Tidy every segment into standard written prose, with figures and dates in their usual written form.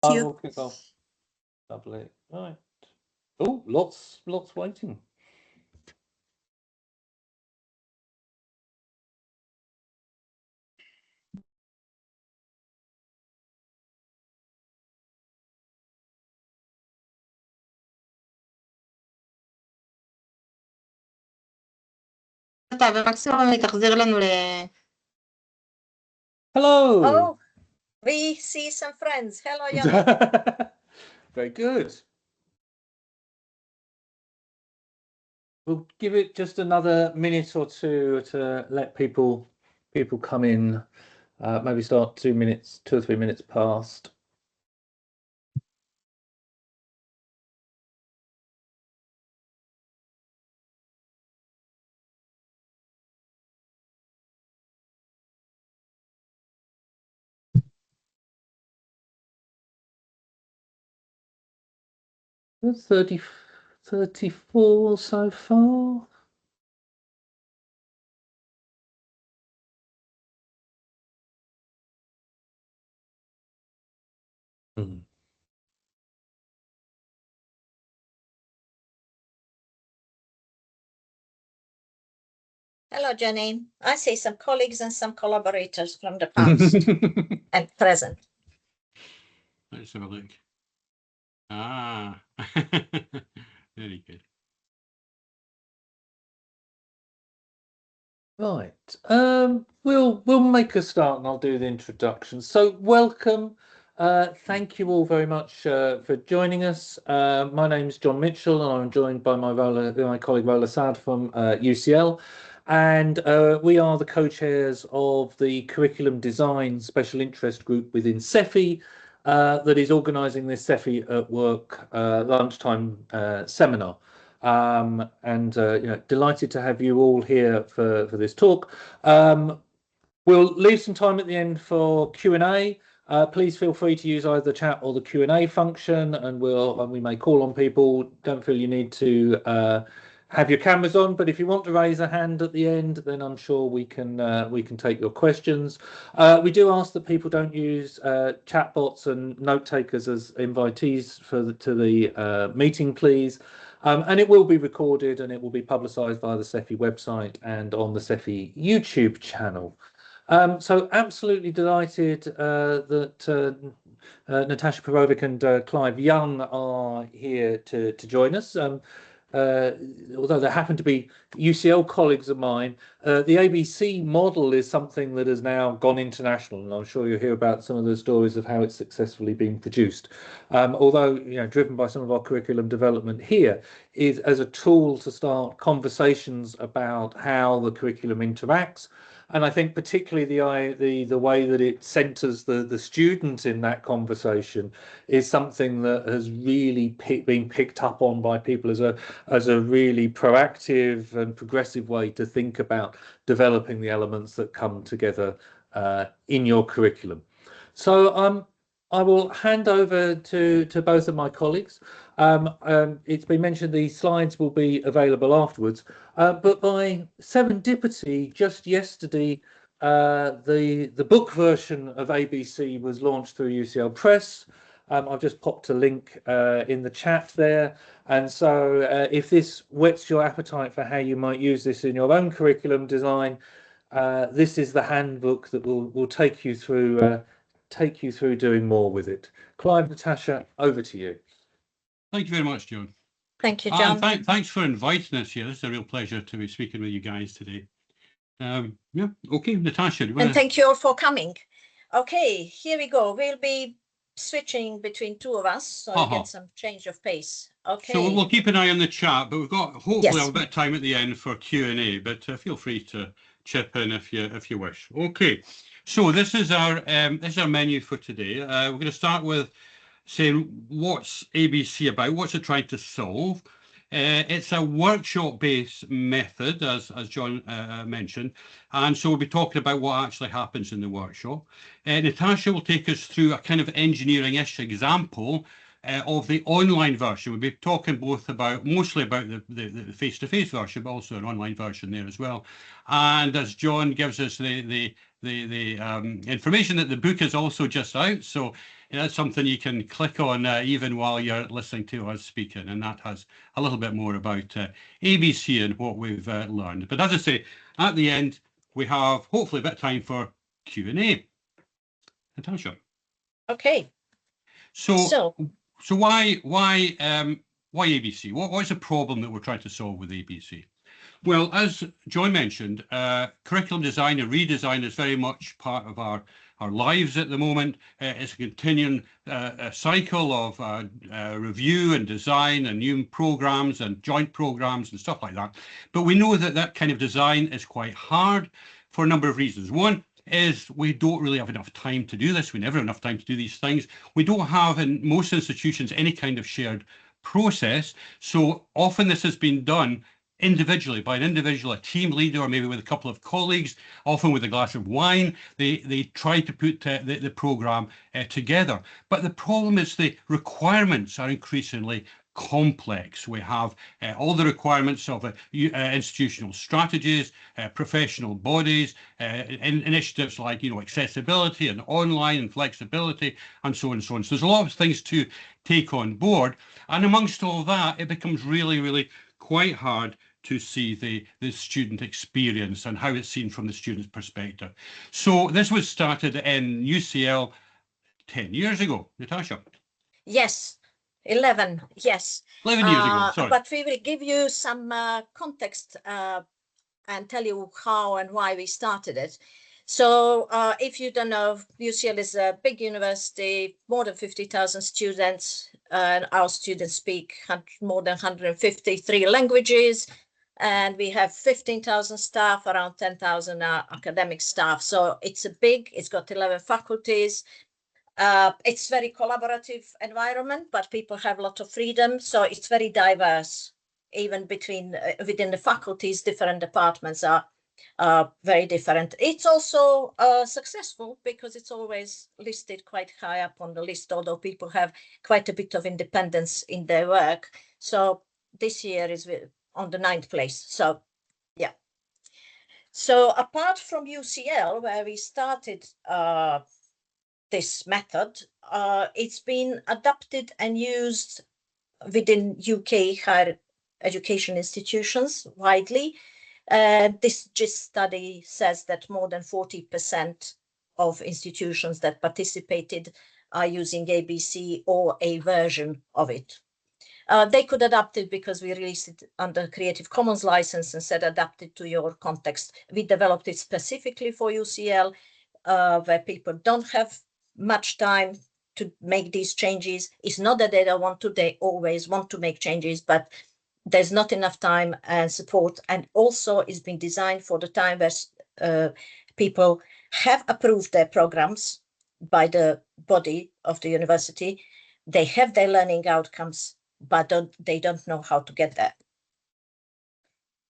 I will kick off. Lovely. Right. Oh, lots waiting. ומקסימום היא תחזיר לנו Hello. Oh, we see some friends. Hello, Yoni. Very good. We'll give it just another minute or two to let people come in. Maybe start 2 or 3 minutes past. There's 34 so far. Hello, Janine. I see some colleagues and some collaborators from the past and present. Let's have a look. Very good. Right. We'll make a start and I'll do the introduction. So welcome. Thank you all very much for joining us. My name is John Mitchell and I'm joined by my colleague Rola Sad from UCL. And we are the co-chairs of the Curriculum Design Special Interest Group within SEFI that is organising this SEFI at Work lunchtime seminar. Delighted to have you all here for this talk. We'll leave some time at the end for Q&A. Please feel free to use either the chat or the Q&A function, and we may call on people. Don't feel you need to have your cameras on, but if you want to raise a hand at the end, then I'm sure we can take your questions. We do ask that people don't use chat bots and note takers as invitees to the meeting, please. And it will be recorded and it will be publicised via the SEFI website and on the SEFI YouTube channel. So absolutely delighted that Nataša Perović and Clive Young are here to join us. Although they happen to be UCL colleagues of mine, the ABC model is something that has now gone international, and I'm sure you'll hear about some of the stories of how it's successfully been produced. Although, driven by some of our curriculum development here, is as a tool to start conversations about how the curriculum interacts. And I think particularly the way that it centres the student in that conversation is something that has really been picked up on by people as a really proactive and progressive way to think about developing the elements that come together in your curriculum. So I will hand over to both of my colleagues. It's been mentioned the slides will be available afterwards, but by serendipity, just yesterday, the book version of ABC was launched through UCL Press. I've just popped a link in the chat there, and so if this whets your appetite for how you might use this in your own curriculum design, this is the handbook that will take you through doing more with it. Clive, Nataša, over to you. Thank you very much, John. Thank you, John. Thanks for inviting us here. It's a real pleasure to be speaking with you guys today. Okay, Nataša. And thank you all for coming. Okay, here we go. We'll be switching between two of us, so you get some change of pace. Okay. So we'll keep an eye on the chat, but we've got hopefully a bit of time at the end for Q&A. But feel free to chip in if you wish. Okay. So this is our menu for today. We're going to start with saying what's ABC about, what's it trying to solve. It's a workshop-based method, as John mentioned, and so we'll be talking about what actually happens in the workshop. Nataša will take us through a kind of engineering-ish example of the online version. We'll be talking mostly about the face-to-face version, but also an online version there as well. And as John gives us the information that the book is also just out, so that's something you can click on even while you're listening to us speaking, and that has a little bit more about ABC and what we've learned. But as I say, at the end, we have hopefully a bit of time for Q&A. Nataša. Okay. So why ABC? What's the problem that we're trying to solve with ABC? Well, as John mentioned, curriculum design and redesign is very much part of our lives at the moment. It's a continuing cycle of review and design and new programs and joint programs and stuff like that. But we know that that kind of design is quite hard for a number of reasons. One is we don't really have enough time to do this. We never have enough time to do these things. We don't have in most institutions any kind of shared process. So often this has been done individually by an individual, a team leader, or maybe with a couple of colleagues, often with a glass of wine. They try to put the program together. But the problem is the requirements are increasingly complex. We have all the requirements of institutional strategies, professional bodies, initiatives like accessibility and online and flexibility, and so on and so on. So there's a lot of things to take on board, and amongst all that, it becomes really, really quite hard to see the student experience and how it's seen from the student's perspective. So this was started in UCL 10 years ago. Nataša? Yes. 11, yes. 11 years ago, sorry. But we will give you some context and tell you how and why we started it. So if you don't know, UCL is a big university, more than 50,000 students, and our students speak more than 153 languages, and we have 15,000 staff, around 10,000 academic staff. So it's it's got 11 faculties. It's very collaborative environment, but people have a lot of freedom. So it's very diverse, even within the faculties, different departments are very different. It's also successful because it's always listed quite high up on the list, although people have quite a bit of independence in their work. So this year is on the 9th place. So, yeah. So apart from UCL, where we started this method, it's been adapted and used within UK higher education institutions widely. This GIST study says that more than 40% of institutions that participated are using ABC or a version of it. They could adapt it because we released it under Creative Commons license and said adapt it to your context. We developed it specifically for UCL, where people don't have much time to make these changes. It's not that they don't want to, they always want to make changes, but there's not enough time and support. And also it's been designed for the time where people have approved their programs by the body of the university. They have their learning outcomes, but they don't know how to get there.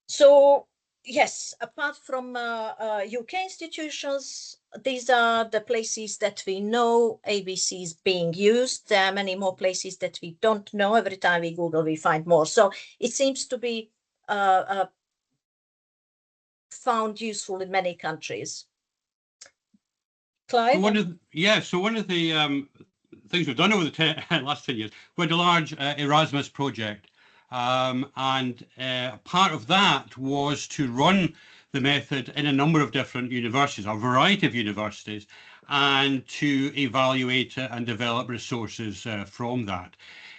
So yes, apart from UK institutions, these are the places that we know ABC is being used. There are many more places that we don't know. Every time we Google, we find more. So it seems to be found useful in many countries. Clive? So one of the things we've done over the last 10 years, we had a large Erasmus project. And part of that was to run the method in a number of different universities, a variety of universities, and to evaluate and develop resources from that.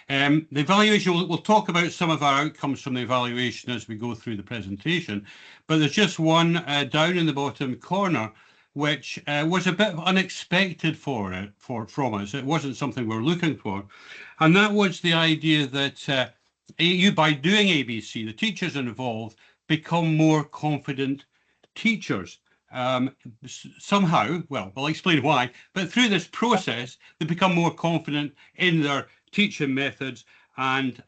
The evaluation, we'll talk about some of our outcomes from the evaluation as we go through the presentation, but there's just one down in the bottom corner, which was a bit unexpected from us. It wasn't something we were looking for. And that was the idea that by doing ABC, the teachers involved become more confident teachers. Somehow, well, I'll explain why, but through this process, they become more confident in their teaching methods, and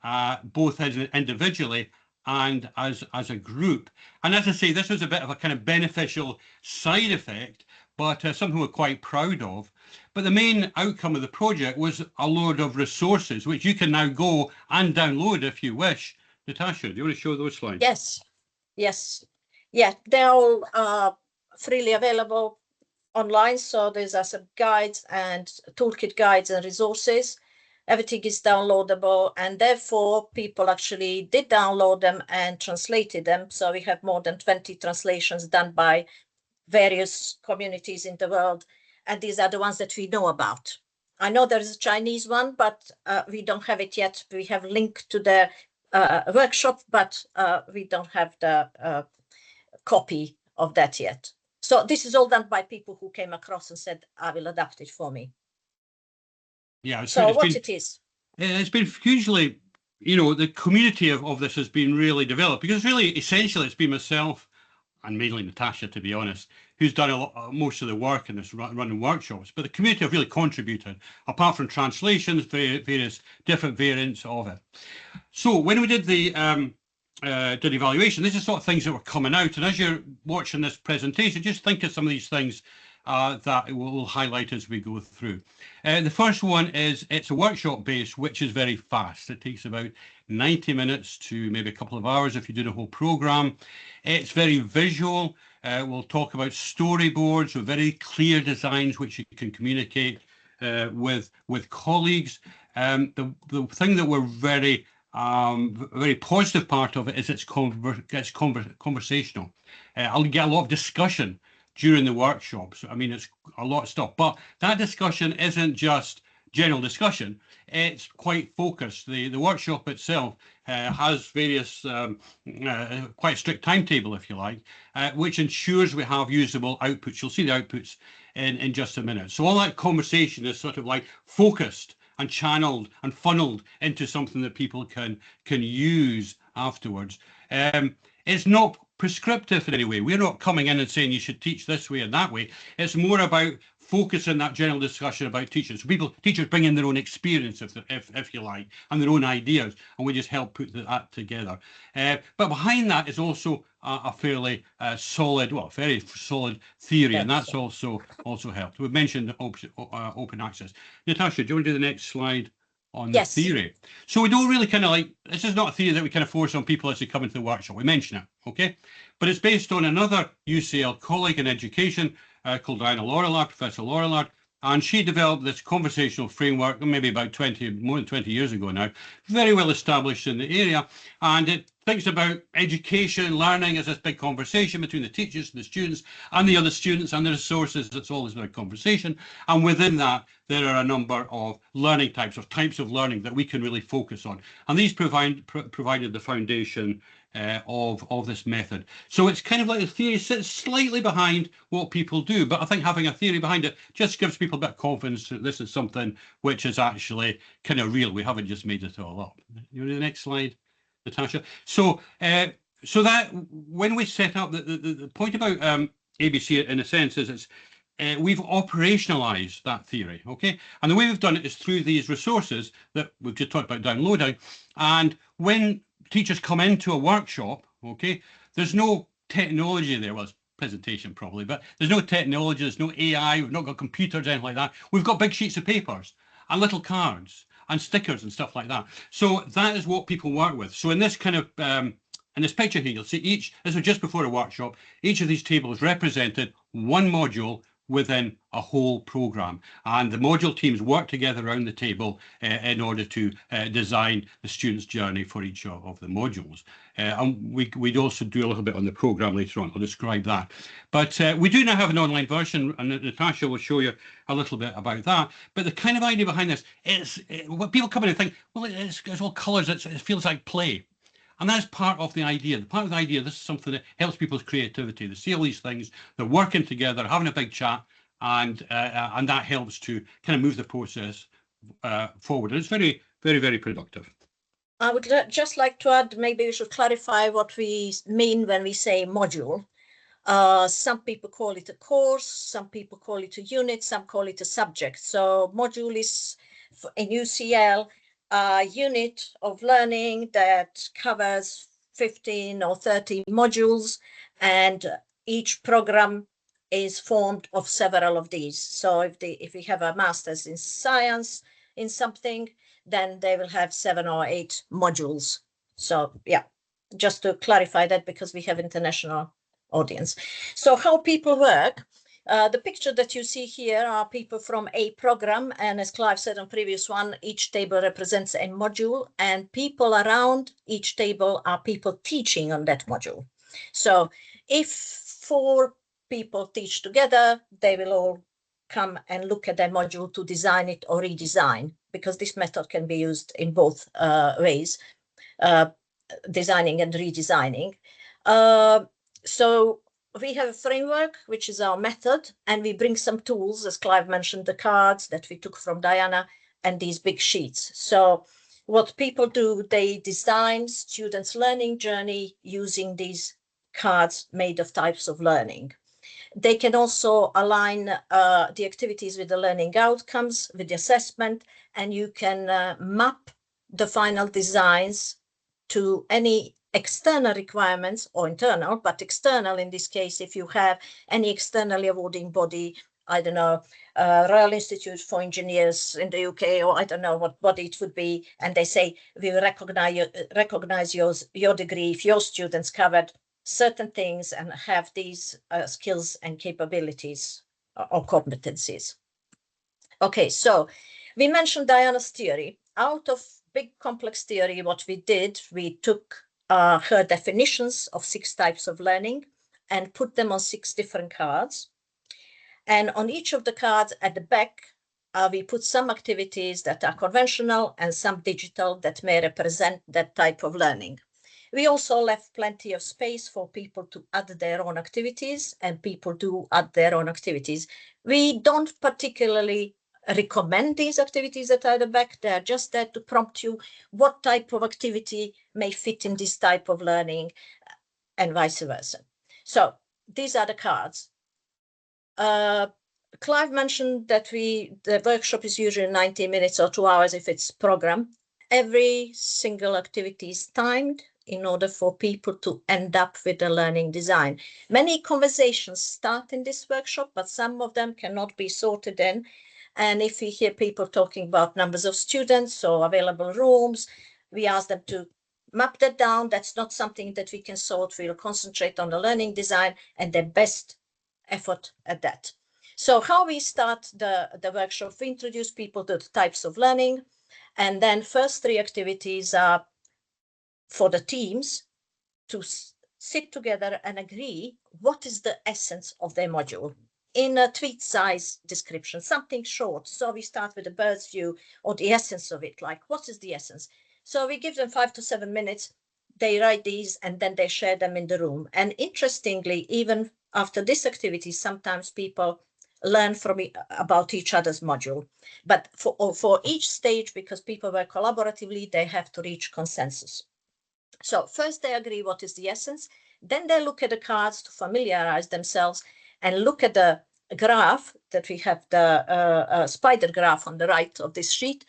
both as individually and as a group. And as I say, this was a bit of a kind of beneficial side effect, but something we're quite proud of. But the main outcome of the project was a load of resources, which you can now go and download if you wish. Nataša, do you want to show those slides? Yes. Yeah, they're all freely available online. So there's some guides and toolkit guides and resources. Everything is downloadable, and therefore people actually did download them and translated them. So we have more than 20 translations done by various communities in the world, and these are the ones that we know about. I know there is a Chinese one, but we don't have it yet. We have linked to the workshop, but we don't have the copy of that yet. So this is all done by people who came across and said, I will adapt it for me. Yeah. It's been hugely, the community of this has been really developed, because really, essentially, it's been myself and mainly Nataša, to be honest, who's done most of the work in this running workshops. But the community have really contributed, apart from translations, various different variants of it. So when we did the did evaluation, this is sort of things that were coming out. And as you're watching this presentation, just think of some of these things that we'll highlight as we go through. The first one is it's a workshop base, which is very fast. It takes about 90 minutes to maybe a couple of hours if you do the whole program. It's very visual. We'll talk about storyboards with very clear designs which you can communicate with colleagues. The thing that we're very positive part of it is it's conversational. I'll get a lot of discussion during the workshops. I mean, it's a lot of stuff, but that discussion isn't just general discussion. It's quite focused. The workshop itself has various, quite a strict timetable, if you like, which ensures we have usable outputs. You'll see the outputs in just a minute. So all that conversation is sort of like focused and channeled and funneled into something that people can use afterwards. It's not prescriptive in any way. We're not coming in and saying you should teach this way and that way. It's more about focusing that general discussion about teaching. So teachers bring in their own experience, if you like, and their own ideas, and we just help put that together. But behind that is also a fairly very solid theory, and that's also helped. We've mentioned open access. Nataša, do you want to do the next slide on the theory? So we don't really this is not a theory that we kind of force on people as they come into the workshop. We mention it, okay? But it's based on another UCL colleague in education called Diana Lorillard, Professor Lorillard, and she developed this conversational framework maybe about more than 20 years ago now, very well established in the area, and it thinks about education, learning as this big conversation between the teachers and the students and the other students and the resources. It's always been a conversation, and within that there are a number of learning types of learning that we can really focus on, and these provided the foundation of this method. So it's kind of like the theory sits slightly behind what people do, but I think having a theory behind it just gives people a bit of confidence that this is something which is actually kind of real. We haven't just made it all up. You want to do the next slide, Nataša? So that when we set up the point about ABC in a sense is we've operationalized that theory, okay? And the way we've done it is through these resources that we've just talked about downloading. And when teachers come into a workshop, okay, there's no technology there. Well, it's presentation probably, but there's no technology, there's no AI, we've not got computers, anything like that. We've got big sheets of papers and little cards and stickers and stuff like that. So that is what people work with. So in this kind of, in this picture here, you'll see this was just before a workshop, each of these tables represented one module within a whole program, and the module teams work together around the table in order to design the student's journey for each of the modules. And we'd also do a little bit on the program later on. I'll describe that. But we do now have an online version, and Nataša will show you a little bit about that. But the kind of idea behind this is what people come in and think, well, it's all colours, it feels like play. And that's part of the idea. Part of the idea, this is something that helps people's creativity. They see all these things, they're working together, having a big chat, and that helps to kind of move the process forward. And it's very, very, very productive. I would just like to add, maybe we should clarify what we mean when we say module. Some people call it a course, some people call it a unit, some call it a subject. So module is, in UCL, a unit of learning that covers 15 or 30 modules, and each program is formed of several of these. So if we have a master's in science in something, then they will have 7 or 8 modules. So yeah, just to clarify that, because we have international audience. So how people work, the picture that you see here are people from a program, and as Clive said on previous one, each table represents a module, and people around each table are people teaching on that module. So if 4 people teach together, they will all come and look at that module to design it or redesign, because this method can be used in both ways, designing and redesigning. So we have a framework, which is our method, and we bring some tools, as Clive mentioned, the cards that we took from Diana and these big sheets. So what people do, they design students' learning journey using these cards made of types of learning. They can also align the activities with the learning outcomes, with the assessment, and you can map the final designs to any external requirements, or internal, but external in this case, if you have any externally awarding body, I don't know, Royal Institute for Engineers in the UK, or I don't know what body it would be, and they say, we will recognize your degree if your students covered certain things and have these skills and capabilities or competencies. Okay, so we mentioned Diana's theory. Out of big complex theory, what we did, we took her definitions of 6 types of learning and put them on 6 different cards. And on each of the cards at the back, we put some activities that are conventional and some digital that may represent that type of learning. We also left plenty of space for people to add their own activities, and people do add their own activities. We don't particularly recommend these activities that are at the back. They are just there to prompt you what type of activity may fit in this type of learning, and vice versa. So these are the cards. Clive mentioned that the workshop is usually 90 minutes or 2 hours if it's program. Every single activity is timed in order for people to end up with a learning design. Many conversations start in this workshop, but some of them cannot be sorted in. And if we hear people talking about numbers of students or available rooms, we ask them to map that down. That's not something that we can sort. We'll concentrate on the learning design and the best effort at that. So how we start the workshop, we introduce people to the types of learning, and then first 3 activities are for the teams to sit together and agree what is the essence of their module in a tweet size description, something short. So we start with a bird's view or the essence of it, like what is the essence? So we give them 5 to 7 minutes, they write these, and then they share them in the room. And interestingly, even after this activity, sometimes people learn about each other's module. But for each stage, because people work collaboratively, they have to reach consensus. So first they agree what is the essence, then they look at the cards to familiarize themselves and look at the graph that we have, the spider graph on the right of this sheet,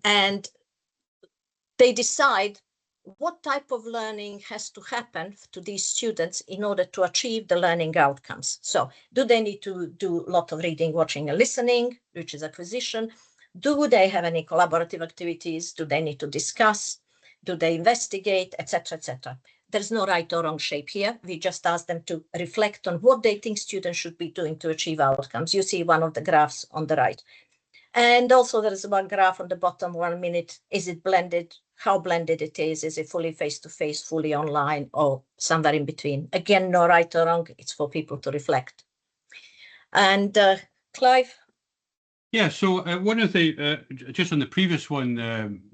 and they decide what type of learning has to happen to these students in order to achieve the learning outcomes. So do they need to do a lot of reading, watching, and listening, which is acquisition? Do they have any collaborative activities? Do they need to discuss? Do they investigate, etc., etc.? There's no right or wrong shape here. We just ask them to reflect on what they think students should be doing to achieve outcomes. You see one of the graphs on the right. And also there is one graph on the bottom, 1 minute. Is it blended? How blended it is? Is it fully face-to-face, fully online, or somewhere in between? Again, no right or wrong. It's for people to reflect. And Clive? Yeah, so one of the, just on the previous one,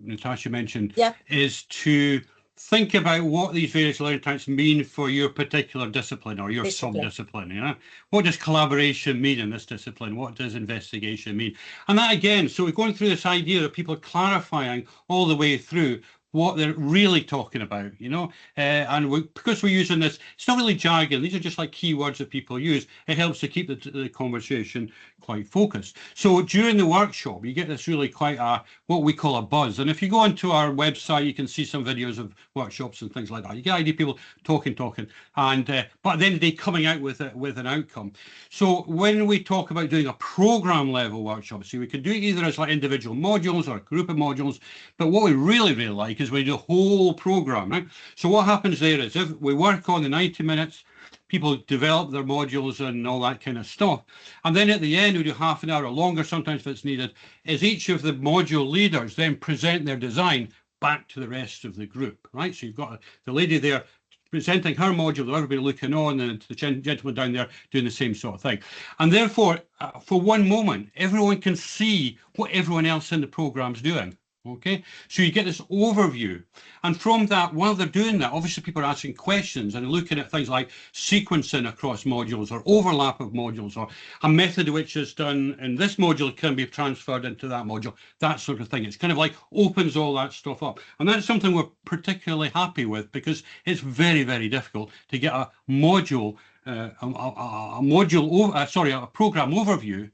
Nataša mentioned, is to think about what these various learning types mean for your particular discipline or your sub-discipline. You know? What does collaboration mean in this discipline? What does investigation mean? And that again, so we're going through this idea of people clarifying all the way through what they're really talking about, you know, and because we're using this, it's not really jargon. These are just like keywords that people use. It helps to keep the conversation quite focused. So during the workshop, you get this really quite what we call a buzz. And if you go onto our website, you can see some videos of workshops and things like that. You get idea people talking, and but at the end of the day, coming out with an outcome. So when we talk about doing a program level workshop, see, we can do it either as like individual modules or a group of modules. But what we really like is we do the whole program, right? So what happens there is if we work on the 90 minutes, people develop their modules and all that kind of stuff. And then at the end, we do half an hour or longer, sometimes if it's needed, is each of the module leaders then present their design back to the rest of the group, right? So you've got the lady there presenting her module, everybody looking on, and the gentleman down there doing the same sort of thing. And therefore, for one moment, everyone can see what everyone else in the program's doing. Okay, so you get this overview, and from that, while they're doing that, obviously people are asking questions and looking at things like sequencing across modules or overlap of modules, or a method which is done in this module can be transferred into that module, that sort of thing. It's kind of like opens all that stuff up, and that's something we're particularly happy with because it's very, very difficult to get a module, a program overview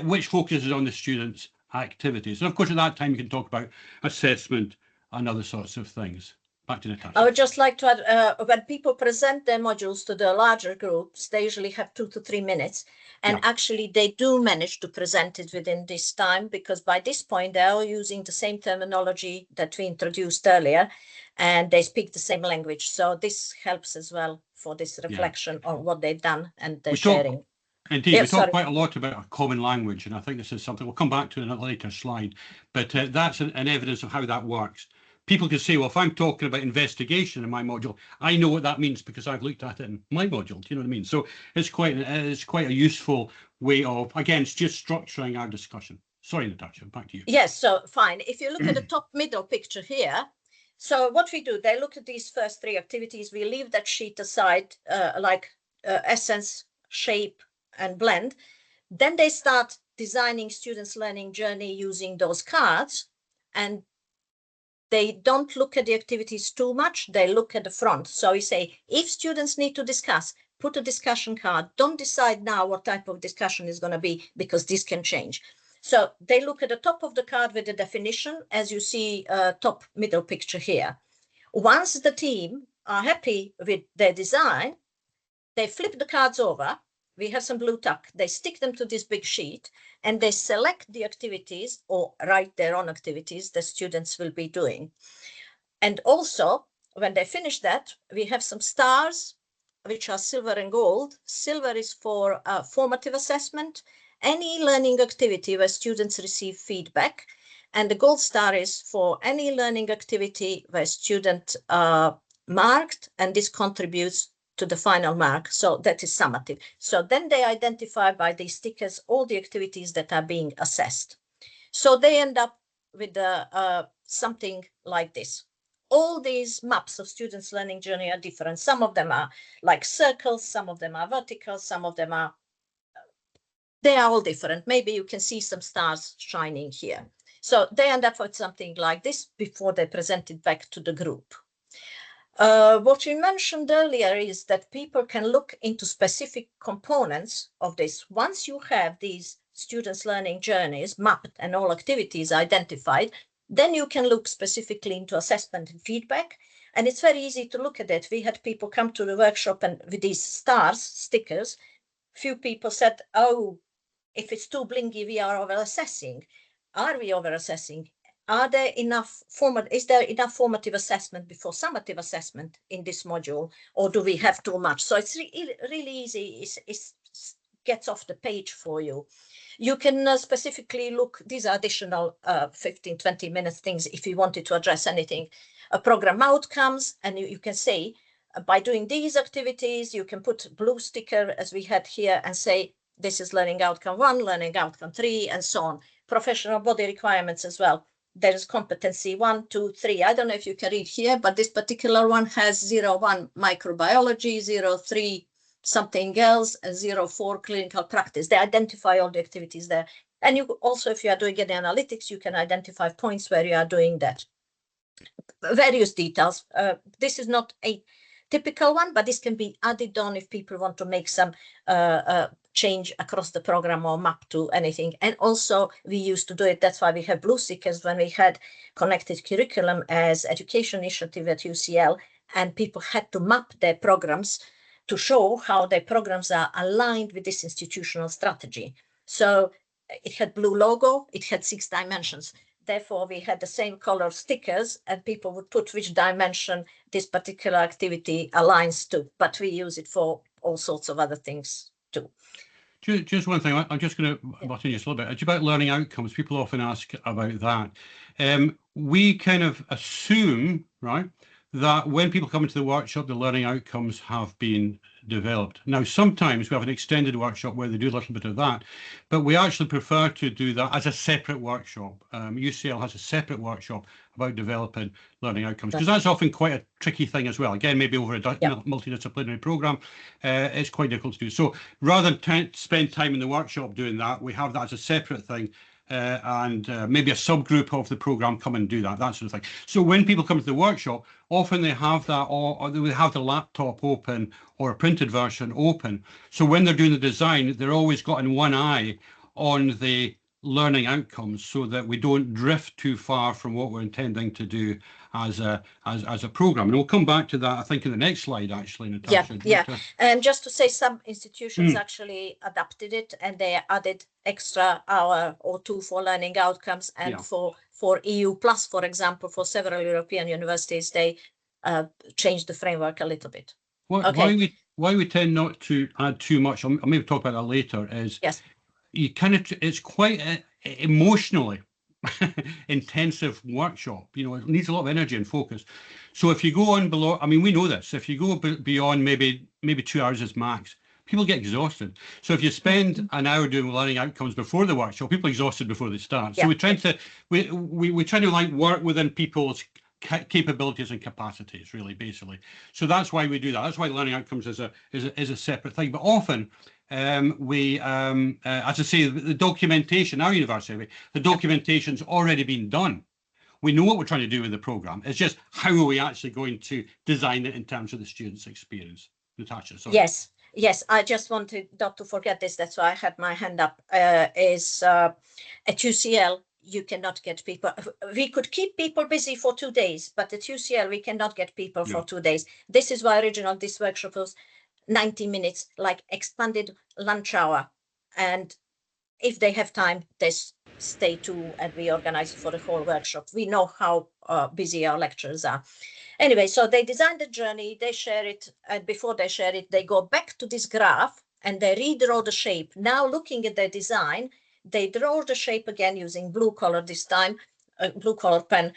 which focuses on the students' activities. And of course, at that time, you can talk about assessment and other sorts of things. Back to Nataša. I would just like to add, when people present their modules to the larger groups, they usually have 2 to 3 minutes. And actually, they do manage to present it within this time, because by this point, they're all using the same terminology that we introduced earlier, and they speak the same language. So this helps as well for this reflection on what they've done and they're sharing. Indeed, we talk quite a lot about a common language, and I think this is something we'll come back to in a later slide, but that's an evidence of how that works. People can say, well, if I'm talking about investigation in my module, I know what that means because I've looked at it in my module. Do you know what I mean? So it's quite a useful way of, again, it's just structuring our discussion. Sorry, Nataša, back to you. Yes, so fine. If you look at the top middle picture here, so what we do, they look at these first 3 activities. We leave that sheet aside, essence, shape, and blend. Then they start designing students' learning journey using those cards, and they don't look at the activities too much. They look at the front. So we say, if students need to discuss, put a discussion card. Don't decide now what type of discussion is going to be, because this can change. So they look at the top of the card with the definition, as you see top middle picture here. Once the team are happy with their design, they flip the cards over. We have some blue tack. They stick them to this big sheet, and they select the activities or write their own activities the students will be doing. And also, when they finish that, we have some stars, which are silver and gold. Silver is for formative assessment, any learning activity where students receive feedback. And the gold star is for any learning activity where students are marked, and this contributes to the final mark. So that is summative. So then they identify by these stickers all the activities that are being assessed. So they end up with something like this. All these maps of students' learning journey are different. Some of them are like circles, some of them are vertical, some of them are, they are all different. Maybe you can see some stars shining here. So they end up with something like this before they present it back to the group. What we mentioned earlier is that people can look into specific components of this. Once you have these students' learning journeys mapped and all activities identified, then you can look specifically into assessment and feedback. And it's very easy to look at it. We had people come to the workshop, and with these stars, stickers, few people said, oh, if it's too blingy, we are over-assessing. Are we over-assessing? Are there enough is there enough formative assessment before summative assessment in this module, or do we have too much? So it's really easy. It gets off the page for you. You can specifically look, these are additional 15, 20 minutes things if you wanted to address anything. Program outcomes, and you can say, by doing these activities, you can put blue sticker as we had here and say, this is learning outcome 1, learning outcome 3, and so on. Professional body requirements as well. There is competency 1, 2, 3. I don't know if you can read here, but this particular one has 0-1 microbiology, 0-3 something else, and 0-4 clinical practice. They identify all the activities there. And you also, if you are doing any analytics, you can identify points where you are doing that. Various details. This is not a typical one, but this can be added on if people want to make some change across the program or map to anything. And also we used to do it, that's why we have blue stickers when we had connected curriculum as education initiative at UCL, and people had to map their programs to show how their programs are aligned with this institutional strategy. So it had blue logo, it had 6 dimensions. Therefore, we had the same color stickers, and people would put which dimension this particular activity aligns to, but we use it for all sorts of other things too. Just one thing, I'm just going to butt in just a little bit. It's about learning outcomes. People often ask about that. We kind of assume, right, that when people come into the workshop, the learning outcomes have been developed. Now, sometimes we have an extended workshop where they do a little bit of that, but we actually prefer to do that as a separate workshop. UCL has a separate workshop about developing learning outcomes, because that's often quite a tricky thing as well. Again, maybe over a multidisciplinary program, it's quite difficult to do. So rather than spend time in the workshop doing that, we have that as a separate thing. And maybe a subgroup of the program come and do that sort of thing. So when people come to the workshop, often they have that, or they have the laptop open or a printed version open. So when they're doing the design, they're always got in one eye on the learning outcomes, so that we don't drift too far from what we're intending to do as a program. And we'll come back to that, I think, in the next slide, actually, Nataša. Yeah. And just to say, some institutions actually adapted it, and they added extra hour or 2 for learning outcomes, and for EU Plus, for example, for several European universities, they changed the framework a little bit. Why we tend not to add too much, I'll maybe talk about that later, is you kind of, it's quite emotionally intensive workshop. You know, it needs a lot of energy and focus. So if you go on below, I mean, we know this, if you go beyond maybe 2 hours is max, people get exhausted. So if you spend an hour doing learning outcomes before the workshop, people are exhausted before they start. So we try to like work within people's capabilities and capacities, really, basically. So that's why we do that. That's why learning outcomes is a separate thing. But often as I say, the documentation, our university, the documentation's already been done. We know what we're trying to do with the program. It's just how are we actually going to design it in terms of the student's experience. Nataša, sorry. Yes, I just wanted not to forget this. That's why I had my hand up. At UCL, you cannot get people. We could keep people busy for 2 days, but at UCL, we cannot get people for 2 days. This is why original this workshop was 90 minutes, like expanded lunch hour. And if they have time, they stay too, and we organize for the whole workshop. We know how busy our lecturers are. Anyway, so they design the journey, they share it, and before they share it, they go back to this graph and they redraw the shape. Now looking at their design, they draw the shape again using blue color this time, blue color pen,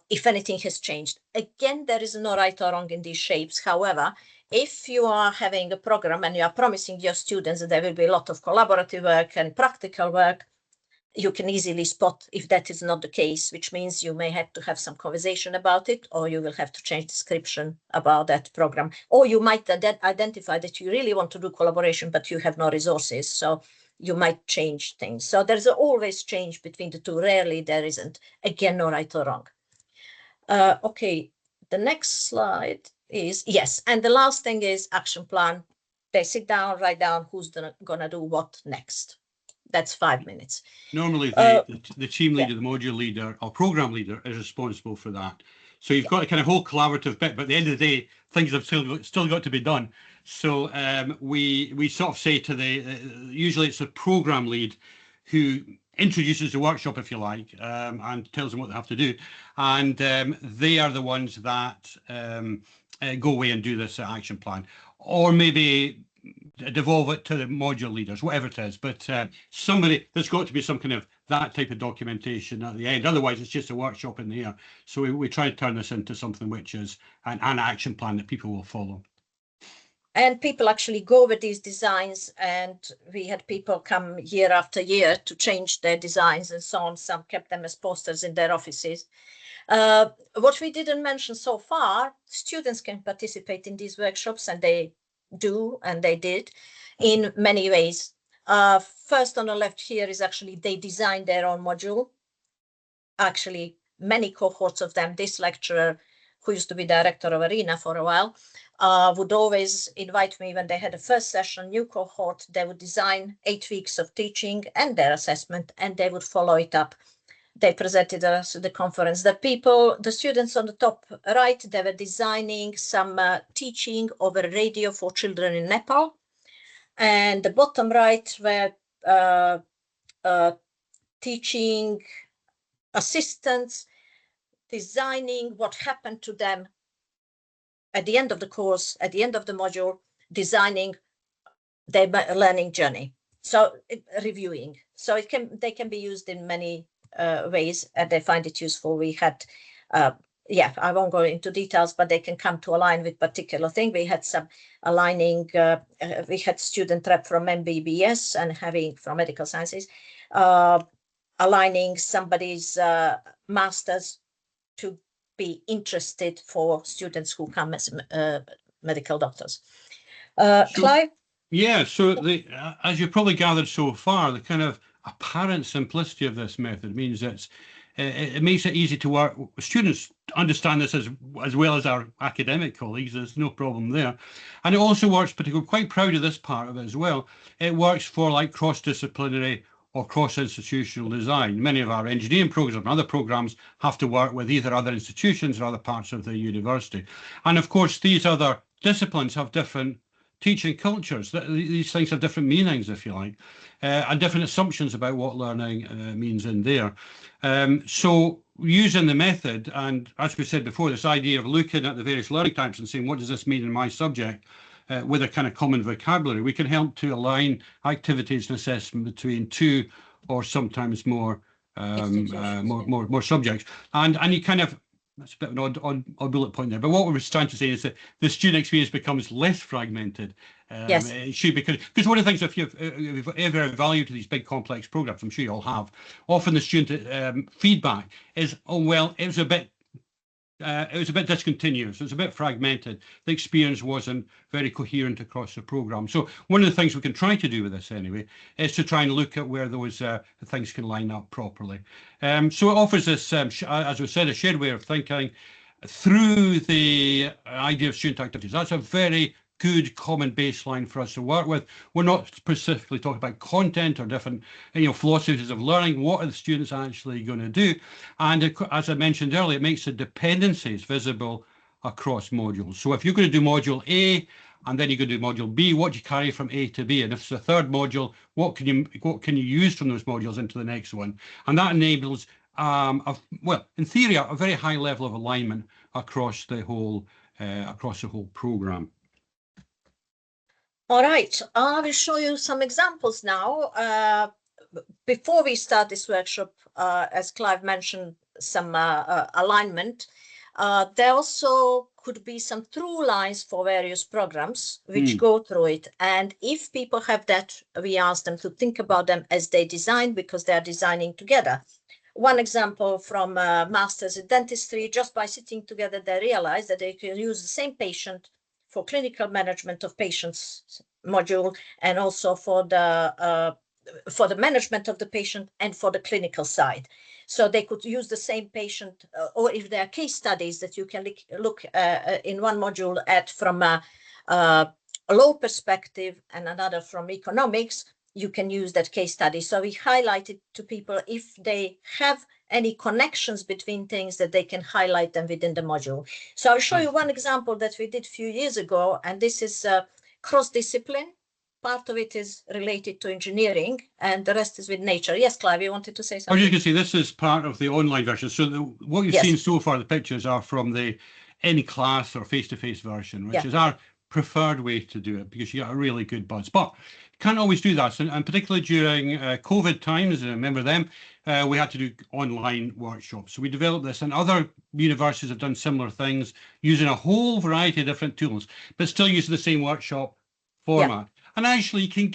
if anything has changed. Again, there is no right or wrong in these shapes. However, if you are having a program and you are promising your students that there will be a lot of collaborative work and practical work, you can easily spot if that is not the case, which means you may have to have some conversation about it, or you will have to change description about that program. Or you might identify that you really want to do collaboration, but you have no resources. So you might change things. So there's always change between the two. Rarely there isn't. Again, no right or wrong. Okay, the next slide is, yes. And the last thing is action plan. They sit down, write down who's gonna do what next. That's 5 minutes. Normally the team leader, the module leader or program leader is responsible for that. So you've got a kind of whole collaborative bit, but at the end of the day, things have still got to be done. So we sort of say to usually it's a program lead who introduces the workshop, if you like, and tells them what they have to do. And they are the ones that go away and do this action plan. Or maybe devolve it to the module leaders, whatever it is, but somebody, there's got to be some kind of that type of documentation at the end. Otherwise, it's just a workshop in the air. So we try to turn this into something which is an action plan that people will follow. And people actually go with these designs, and we had people come year after year to change their designs and so on. Some kept them as posters in their offices. What we didn't mention so far, students can participate in these workshops, and they do, and they did, in many ways. First on the left here is actually they designed their own module. Actually, many cohorts of them, this lecturer, who used to be director of Arena for a while, would always invite me when they had a first session, new cohort. They would design 8 weeks of teaching and their assessment, and they would follow it up. They presented us at the conference. The students on the top right, they were designing some teaching over radio for children in Nepal. And the bottom right were teaching assistants designing what happened to them at the end of the course, at the end of the module, designing their learning journey. So reviewing. So they can be used in many ways, and they find it useful. We had, I won't go into details, but they can come to align with particular thing. We had some aligning, we had student rep from MBBS and having from medical sciences, aligning somebody's master's to be interested for students who come as medical doctors. Clive? Yeah, so as you've probably gathered so far, the kind of apparent simplicity of this method means that it makes it easy to work. Students understand this as well as our academic colleagues. There's no problem there. And it also works, particularly, quite proud of this part of it as well. It works for like cross-disciplinary or cross-institutional design. Many of our engineering programs and other programs have to work with either other institutions or other parts of the university. And of course, these other disciplines have different teaching cultures. These things have different meanings, if you like, and different assumptions about what learning means in there. So using the method, and as we said before, this idea of looking at the various learning types and saying, what does this mean in my subject? With a kind of common vocabulary, we can help to align activities and assessment between two or sometimes more more subjects. And you kind of, that's a bit of an odd bullet point there, but what we're trying to say is that the student experience becomes less fragmented. Yes. It should, because one of the things, if you've ever valued these big complex programs, I'm sure you all have, often the student feedback is, oh, well, it was a bit discontinuous, it was a bit fragmented, the experience wasn't very coherent across the programme. So one of the things we can try to do with this anyway is to try and look at where those things can line up properly. So it offers this, as we said, a shared way of thinking through the idea of student activities. That's a very good common baseline for us to work with. We're not specifically talking about content or different philosophies of learning. What are the students actually going to do? And as I mentioned earlier, it makes the dependencies visible across modules. So if you're going to do module A and then you're going to do module B, what do you carry from A to B? And if it's a third module, what can you use from those modules into the next one? And that enables, well, in theory, a very high level of alignment across the whole programme. All right, I will show you some examples now. Before we start this workshop, as Clive mentioned, some alignment. There also could be some through lines for various programs which go through it. And if people have that, we ask them to think about them as they design, because they're designing together. One example from Masters in Dentistry, just by sitting together, they realized that they can use the same patient for clinical management of patients module, and also for the management of the patient and for the clinical side. So they could use the same patient, or if there are case studies that you can look in one module at from a law perspective and another from economics, you can use that case study. So we highlighted to people if they have any connections between things, that they can highlight them within the module. So I'll show you one example that we did a few years ago, and this is cross-discipline. Part of it is related to engineering and the rest is with nature. Yes, Clive, you wanted to say something? I was just going to say, this is part of the online version. So what you've seen so far, the pictures are from the in-class or face-to-face version, which is our preferred way to do it, because you get a really good buzz. But you can't always do that, and particularly during COVID times, remember them, we had to do online workshops. So we developed this, and other universities have done similar things using a whole variety of different tools, but still using the same workshop format. And actually you can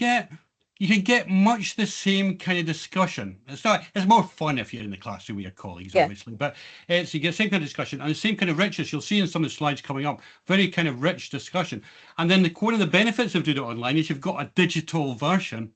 get much the same kind of discussion. It's more fun if you're in the classroom with your colleagues, obviously, but you get the same kind of discussion and the same kind of richness. You'll see in some of the slides coming up, very kind of rich discussion. And then one of the benefits of doing it online is you've got a digital version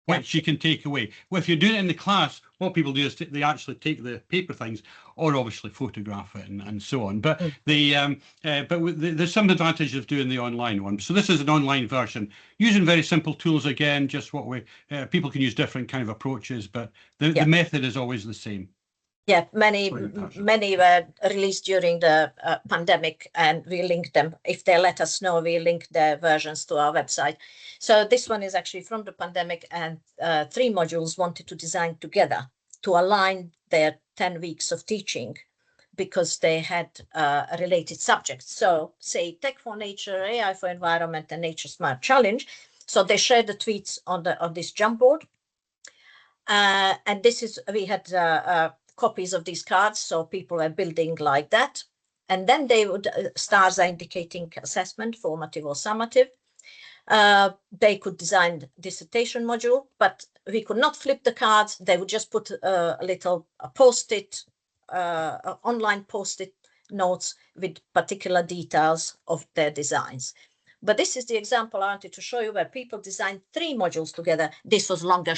which you can take away. Well, if you're doing it in the class, what people do is they actually take the paper things, or obviously photograph it and so on. But there's some advantages of doing the online one. So this is an online version using very simple tools. Again, just what people can use different kind of approaches, but the method is always the same. Yeah, many were released during the pandemic, and we link them. If they let us know, we link their versions to our website. So this one is actually from the pandemic, and 3 modules wanted to design together to align their 10 weeks of teaching because they had related subjects. So say Tech for Nature, AI for Environment, and Nature Smart Challenge. So they shared the tweets on this Jamboard. And this is, we had copies of these cards, so people were building like that. And then they would, stars are indicating assessment, formative or summative. They could design dissertation module, but we could not flip the cards. They would just put a little post-it, online post-it notes with particular details of their designs. But this is the example I wanted to show you where people designed 3 modules together. This was longer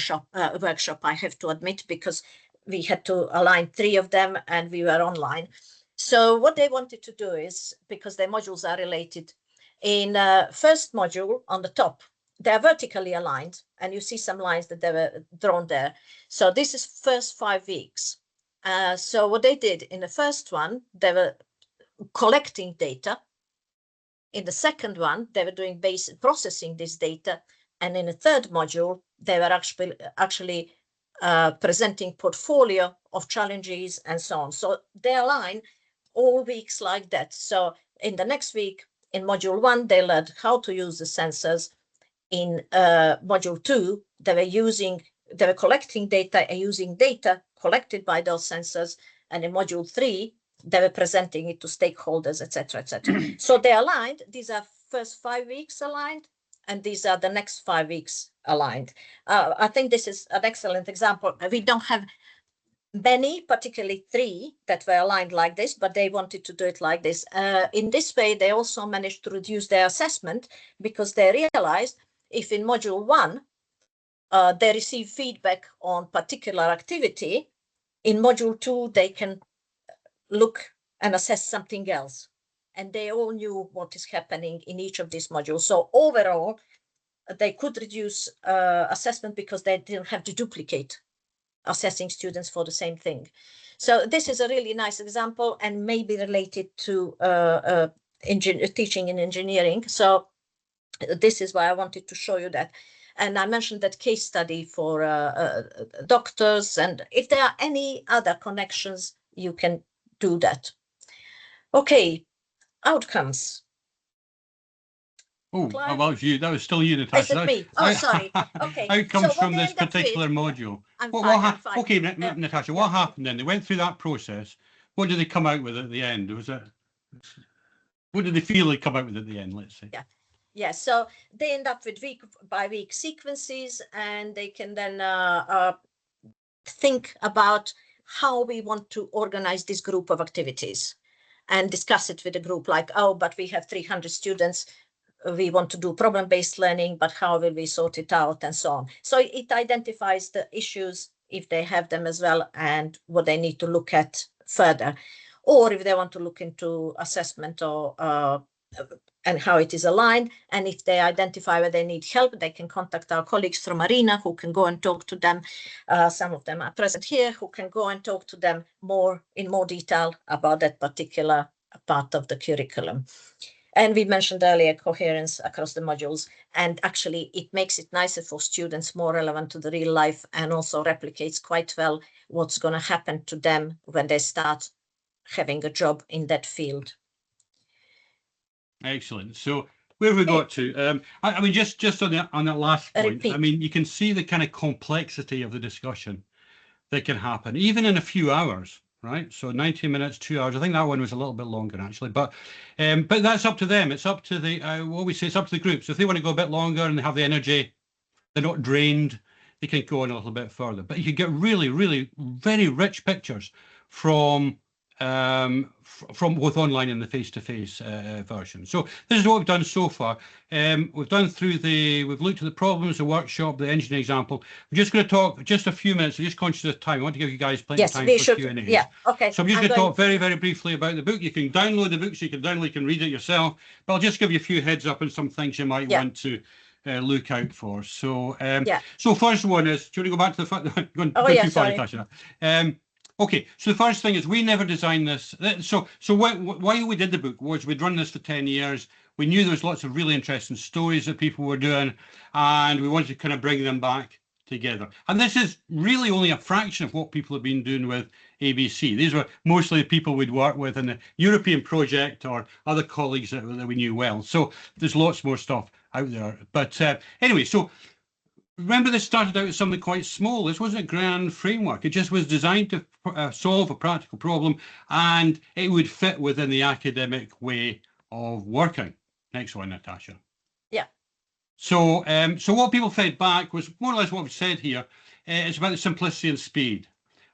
workshop, I have to admit, because we had to align 3 of them and we were online. So what they wanted to do is, because their modules are related, in first module on the top, they're vertically aligned, and you see some lines that they were drawn there. So this is first 5 weeks. So what they did in the first one, they were collecting data. In the second one, they were doing processing this data. And in the third module, they were actually presenting portfolio of challenges and so on. So they align all weeks like that. So in the next week, in module 1, they learned how to use the sensors. In module 2, they were collecting data and using data collected by those sensors. And in module 3, they were presenting it to stakeholders, etc., etc. So they aligned. These are first 5 weeks aligned, and these are the next 5 weeks aligned. I think this is an excellent example. We don't have many, particularly 3 that were aligned like this, but they wanted to do it like this. In this way, they also managed to reduce their assessment, because they realized if in module 1, they receive feedback on particular activity, in module 2, they can look and assess something else. And they all knew what is happening in each of these modules. So overall, they could reduce assessment because they didn't have to duplicate assessing students for the same thing. So this is a really nice example, and maybe related to teaching in engineering. So this is why I wanted to show you that. And I mentioned that case study for doctors. And if there are any other connections, you can do that. Okay, outcomes. Oh, Clive? Well, that was still you, Natasha. Is it me? Oh, sorry. Okay. Outcomes from this particular module. I'm fine. Okay, Natasha, what happened then? They went through that process. What did they come out with at the end? What did they feel they'd come out with at the end, let's say? Yeah, so they end up with week-by-week sequences, and they can then think about how we want to organize this group of activities and discuss it with the group, like, oh, but we have 300 students. We want to do problem-based learning, but how will we sort it out, and so on. So it identifies the issues, if they have them as well, and what they need to look at further. Or if they want to look into assessment or and how it is aligned. And if they identify where they need help, they can contact our colleagues from Arena, who can go and talk to them. Some of them are present here, who can go and talk to them in more detail about that particular part of the curriculum. And we mentioned earlier coherence across the modules, and actually it makes it nicer for students, more relevant to the real life, and also replicates quite well what's going to happen to them when they start having a job in that field. Excellent. So where have we got to? I mean, just on that last point, I mean, you can see the kind of complexity of the discussion that can happen, even in a few hours, right? So 90 minutes, 2 hours. I think that one was a little bit longer, actually. But that's up to them. It's up to the, what we say, it's up to the group. So if they want to go a bit longer and they have the energy, they're not drained, they can go on a little bit further. But you can get really, really very rich pictures from from both online and the face-to-face version. So this is what we've done so far. We've looked at the problems, the workshop, the engineering example. We're just going to talk just a few minutes. I'm just conscious of time. I want to give you guys plenty of time for Q&A. Yeah, okay. So I'm just going to talk very, very briefly about the book. You can download the book, so you can read it yourself. But I'll just give you a few heads up on some things you might want to look out for. So, so first one is, do you want to go back to the sorry. Natasha? Okay, so the first thing is we never designed this. So why we did the book was we'd run this for 10 years. We knew there was lots of really interesting stories that people were doing, and we wanted to kind of bring them back together. And this is really only a fraction of what people have been doing with ABC. These were mostly the people we'd worked with in the European project or other colleagues that we knew well. So there's lots more stuff out there. But anyway, so remember, this started out as something quite small. This wasn't a grand framework. It just was designed to solve a practical problem, and it would fit within the academic way of working. Next one, Natasha. Yeah. So, so what people fed back was more or less what we've said here. It's about the simplicity and speed,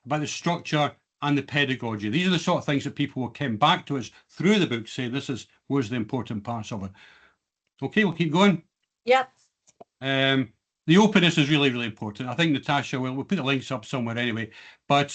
about the structure and the pedagogy. These are the sort of things that people came back to us through the book, saying this was the important parts of it. Okay, we'll keep going. Yeah. The openness is really, really important. I think Natasha we'll put the links up somewhere anyway. But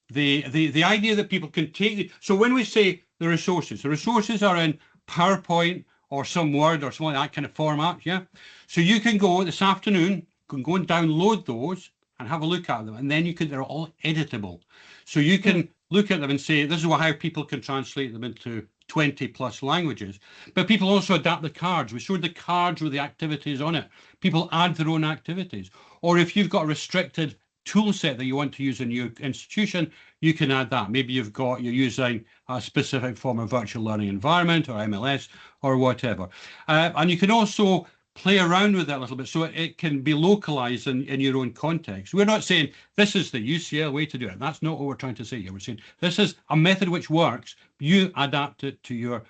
the idea that people can take so when we say the resources are in PowerPoint or some Word or something like that kind of format, yeah. So you can go this afternoon, and download those and have a look at them, and then they're all editable. So you can look at them and say, this is how people can translate them into 20 plus languages. But people also adapt the cards. We showed the cards with the activities on it. People add their own activities. Or if you've got a restricted tool set that you want to use in your institution, you can add that. Maybe you're using a specific form of virtual learning environment or MLS or whatever. And you can also play around with that a little bit so it can be localized in your own context. We're not saying this is the UCL way to do it. That's not what we're trying to say here. We're saying this is a method which works. You adapt it to your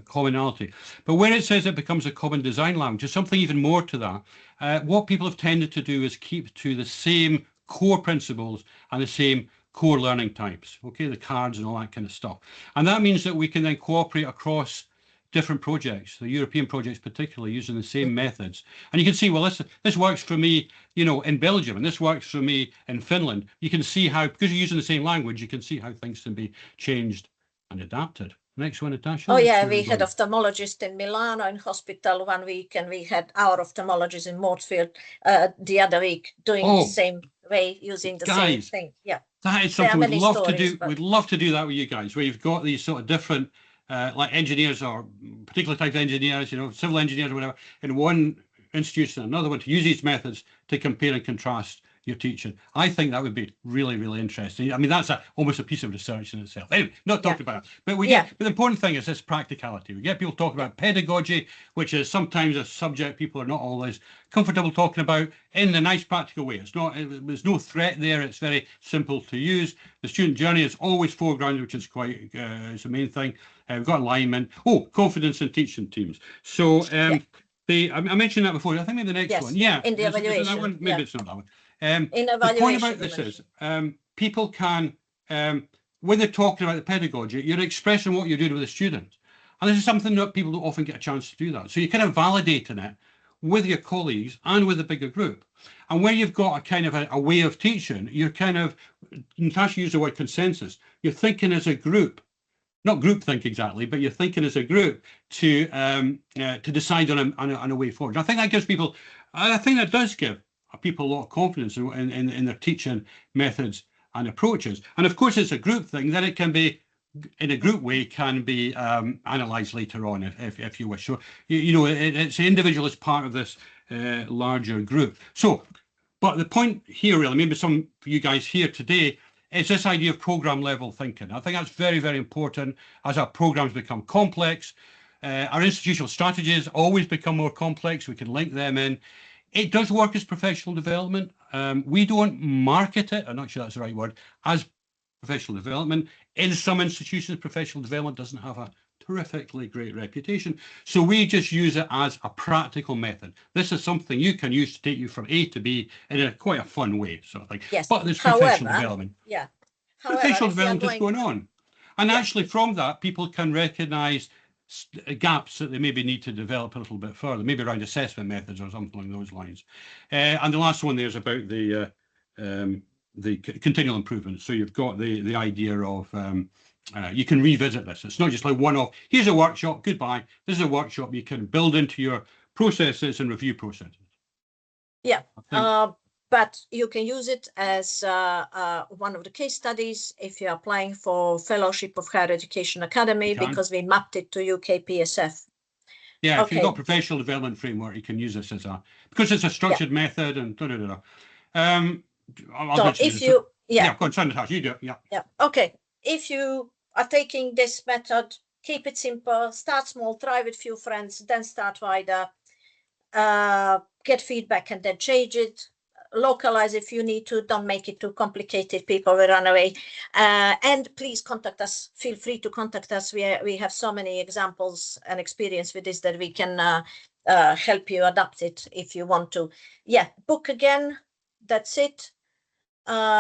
commonality. But when it says it becomes a common design language, there's something even more to that. What people have tended to do is keep to the same core principles and the same core learning types, okay, the cards and all that kind of stuff. And that means that we can then cooperate across different projects, the European projects particularly, using the same methods. And you can see, well, this works for me, in Belgium, and this works for me in Finland. You can see how, because you're using the same language, you can see how things can be changed and adapted. Next one, Natasha. Oh yeah, we had ophthalmologist in Milano in hospital 1 week, and we had our ophthalmologist in Mortfield the other week doing the same way, using the same thing. Yeah, that is something we'd love to do. We'd love to do that with you guys, where you've got these sort of different like engineers or particular types of engineers, civil engineers or whatever, in one institution and another one, to use these methods to compare and contrast your teaching. I think that would be really, really interesting. I mean, that's almost a piece of research in itself. Anyway, not talking about it. But but the important thing is this practicality. We get people talking about pedagogy, which is sometimes a subject people are not always comfortable talking about in the nice practical way. There's no threat there. It's very simple to use. The student journey is always foregrounded, which is quite is the main thing. We've got alignment. Confidence in teaching teams. So I mentioned that before. I think maybe the next one. Yeah. In the evaluation. That one? Maybe it's not that one. The point about this is people can, when they're talking about the pedagogy, you're expressing what you're doing with the students. And this is something that people don't often get a chance to do that. So you're kind of validating it with your colleagues and with a bigger group. And where you've got a kind of a way of teaching, you're kind of, Natasha used the word consensus, you're thinking as a group. Not groupthink exactly, but you're thinking as a group to decide on a way forward. And I think that gives people, I think that does give people a lot of confidence in their teaching methods and approaches. And of course, it's a group thing. Then it can be, in a group way, can be analysed later on if you wish. So it's the individual as part of this larger group. So, but the point here, really, maybe some for you guys here today, is this idea of program level thinking. I think that's very, very important as our programs become complex. Our institutional strategies always become more complex. We can link them in. It does work as professional development. We don't market it, I'm not sure that's the right word, as professional development. In some institutions, professional development doesn't have a terrifically great reputation. So we just use it as a practical method. This is something you can use to take you from A to B in quite a fun way, sort of thing. Yes. But there's professional development. Yeah. Professional development is going on. And actually from that, people can recognise gaps that they maybe need to develop a little bit further, maybe around assessment methods or something along those lines. And the last one there is about the continual improvement. So you've got the idea of you can revisit this. It's not just like one-off. Here's a workshop. Goodbye. This is a workshop. You can build into your processes and review processes. Yeah. But you can use it as one of the case studies if you're applying for Fellowship of Higher Education Academy, because we mapped it to UK PSF. Yeah, if you've got professional development framework, you can use this as because it's a structured method and So if you, go on, Nataša, you do it. Yeah. Okay. If you are taking this method, keep it simple, start small, try with few friends, then start wider, get feedback and then change it. Localize if you need to, don't make it too complicated, people will run away. And please contact us, feel free to contact us. We have so many examples and experience with this that we can help you adapt it if you want to. Yeah, book again, that's it.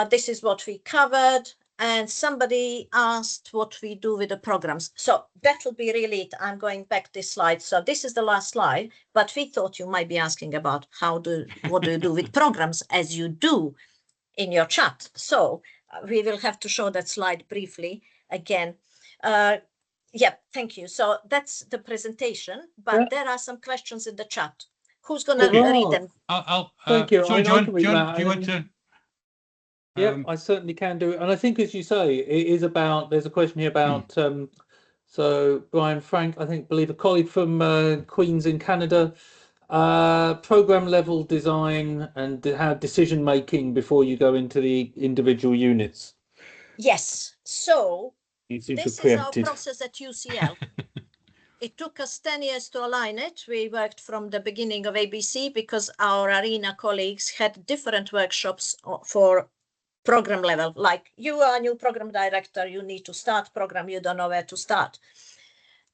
This is what we covered. And somebody asked what we do with the programs. So that will be really it. I'm going back this slide. So this is the last slide, but we thought you might be asking about what do you do with programs, as you do in your chat. So we will have to show that slide briefly again. Yeah, thank you. So that's the presentation, but there are some questions in the chat. Who's going to read them? Thank you. So John, do you want to? Yeah, I certainly can do it. And I think, as you say, it is about, there's a question here about, so Brian Frank, I believe a colleague from Queens in Canada, program level design and how decision making before you go into the individual units. Yes. So this is our process at UCL. It took us 10 years to align it. We worked from the beginning of ABC because our arena colleagues had different workshops for program level. Like, you are a new program director, you need to start program, you don't know where to start.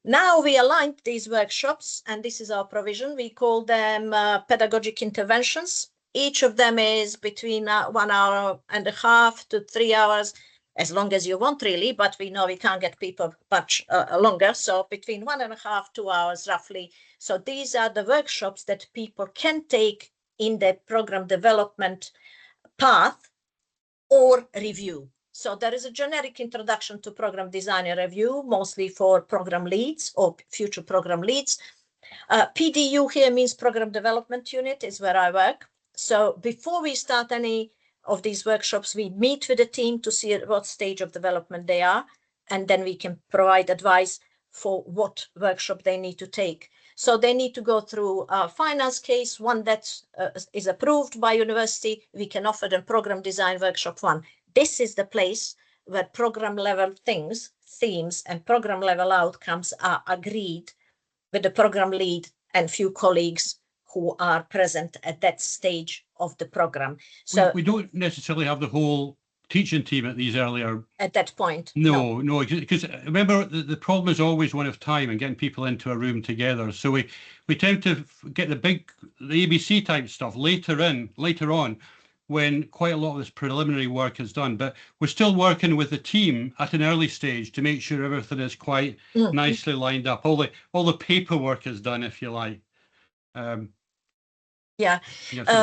Now we aligned these workshops, and this is our provision. We call them pedagogic interventions. Each of them is between 1.5 hours to 3 hours, as long as you want, really, but we know we can't get people much longer. So between 1.5 to 2 hours, roughly. So these are the workshops that people can take in the program development path or review. So there is a generic introduction to program design and review, mostly for program leads or future program leads. PDU here means program development unit, is where I work. So before we start any of these workshops, we meet with the team to see at what stage of development they are, and then we can provide advice for what workshop they need to take. So they need to go through a finance case, one that is approved by university. We can offer them program design workshop 1. This is the place where program level themes and program level outcomes are agreed with the program lead and few colleagues who are present at that stage of the program. So we don't necessarily have the whole teaching team at these earlier at that point. No, because remember the problem is always one of time and getting people into a room together. So we tend to get the ABC type stuff later on when quite a lot of this preliminary work is done. But we're still working with the team at an early stage to make sure everything is quite nicely lined up. All the paperwork is done, if you like.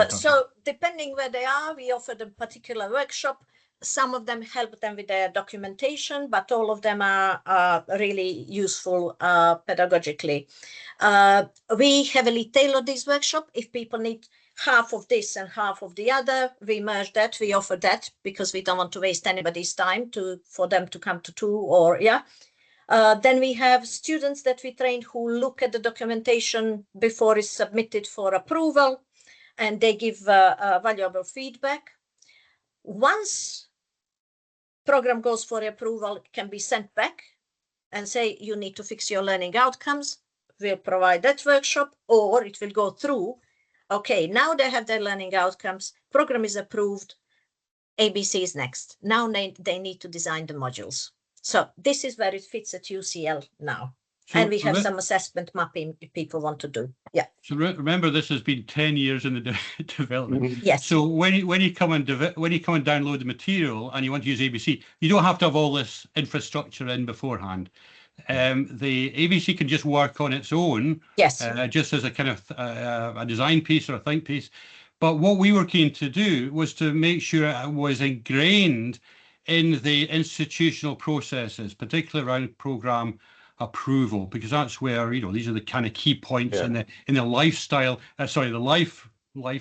So depending where they are, we offer them particular workshop. Some of them help them with their documentation, but all of them are really useful pedagogically. We heavily tailor this workshop. If people need half of this and half of the other, we merge that, we offer that, because we don't want to waste anybody's time for them to come to 2 or then we have students that we train who look at the documentation before it's submitted for approval, and they give valuable feedback. Once program goes for approval, it can be sent back and say, you need to fix your learning outcomes. We'll provide that workshop, or it will go through. Okay, now they have their learning outcomes. Program is approved. ABC is next. Now they need to design the modules. So this is where it fits at UCL now. And we have some assessment mapping if people want to do. Yeah. So remember, this has been 10 years in the development. Yes. So when you come and download the material and you want to use ABC, you don't have to have all this infrastructure in beforehand. The ABC can just work on its own. Yes. Just as a kind of a design piece or a think piece. But what we were keen to do was to make sure it was ingrained in the institutional processes, particularly around programme approval, because that's where, you know, these are the kind of key points in the lifestyle, the life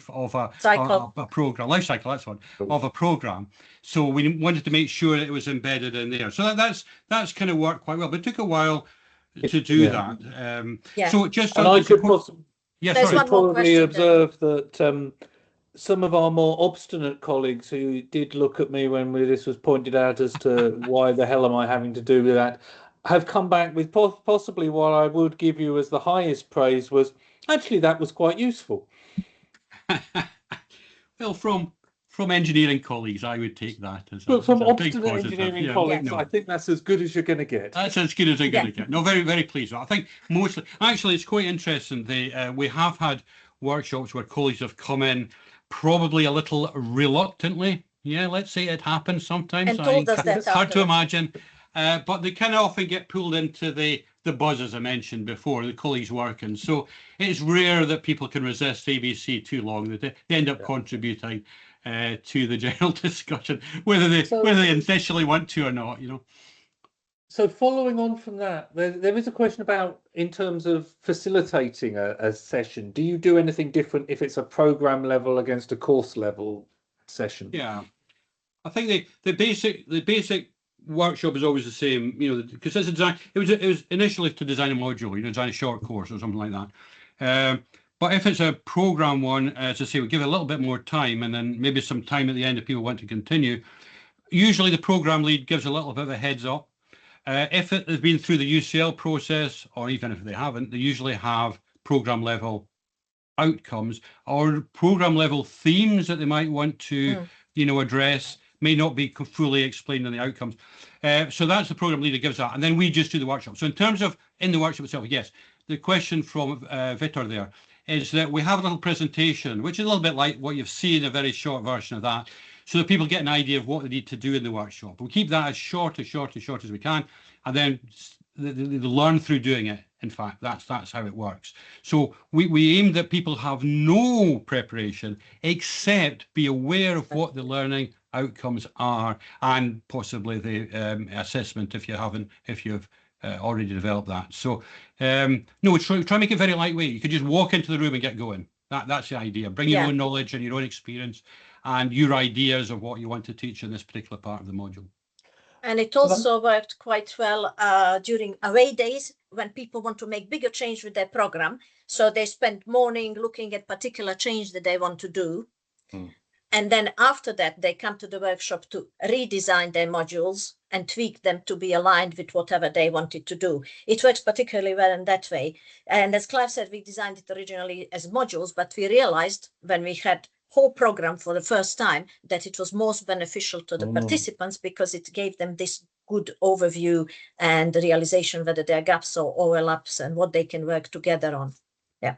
of a program, life cycle, that's one, of a program. So we wanted to make sure that it was embedded in there. So that's kind of worked quite well, but it took a while to do that. So just, and I should probably observe that some of our more obstinate colleagues who did look at me when this was pointed out as to why the hell am I having to do with that, have come back with possibly what I would give you as the highest praise was, actually, that was quite useful. Well, from engineering colleagues, I would take that as from a big obstinate positive. engineering colleagues, I think that's as good as you're going to get. That's as good as you're going to get. No, very, very pleased. I think mostly, actually, it's quite interesting. We have had workshops where colleagues have come in probably a little reluctantly. Yeah, let's say it happens sometimes. And told us that it's hard to imagine. But they kind of often get pulled into the buzz, as I mentioned before, the colleagues working. So it's rare that people can resist ABC too long. They end up contributing to the general discussion, whether they initially want to or not, you know. So following on from that, there is a question about, in terms of facilitating a session, do you do anything different if it's a program level against a course level session? Yeah, I think the basic workshop is always the same, you know, because it's a design. It was initially to design a module, you know, design a short course or something like that. But if it's a program one, as I say, we give it a little bit more time, and then maybe some time at the end if people want to continue. Usually the program lead gives a little bit of a heads up. If it has been through the UCL process, or even if they haven't, they usually have program level outcomes or program level themes that they might want to, you know, address. May not be fully explained in the outcomes. So that's the program leader gives that. And then we just do the workshop. So in terms of in the workshop itself, yes, the question from Vitor there is that we have a little presentation, which is a little bit like what you've seen, a very short version of that, so that people get an idea of what they need to do in the workshop. We'll keep that as short as we can, and then they learn through doing it. In fact, that's how it works. So we aim that people have no preparation except be aware of what the learning outcomes are, and possibly the assessment if you've already developed that. So no, try and make it very lightweight. You could just walk into the room and get going. That's the idea. Bring your own knowledge and your own experience and your ideas of what you want to teach in this particular part of the module. And it also worked quite well during away days when people want to make bigger change with their program. So they spend morning looking at particular change that they want to do. And then after that, they come to the workshop to redesign their modules and tweak them to be aligned with whatever they wanted to do. It works particularly well in that way. And as Clive said, we designed it originally as modules, but we realized when we had whole program for the first time that it was most beneficial to the participants because it gave them this good overview and realization whether there are gaps or overlaps and what they can work together on. Yeah.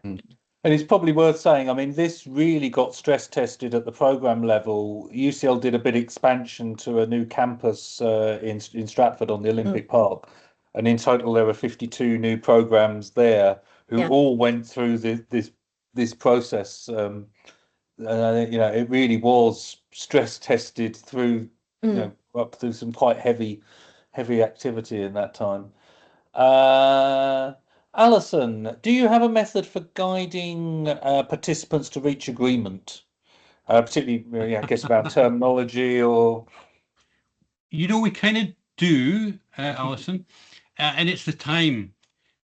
And it's probably worth saying, I mean, this really got stress tested at the program level. UCL did a bit expansion to a new campus in Stratford on the Olympic Park. And in total, there were 52 new programs there who all went through this process. You know, it really was stress tested through, you know, up through some quite heavy activity in that time. Alison, do you have a method for guiding participants to reach agreement, particularly, I guess, about terminology or? You know, we kind of do, Alison, and it's the time.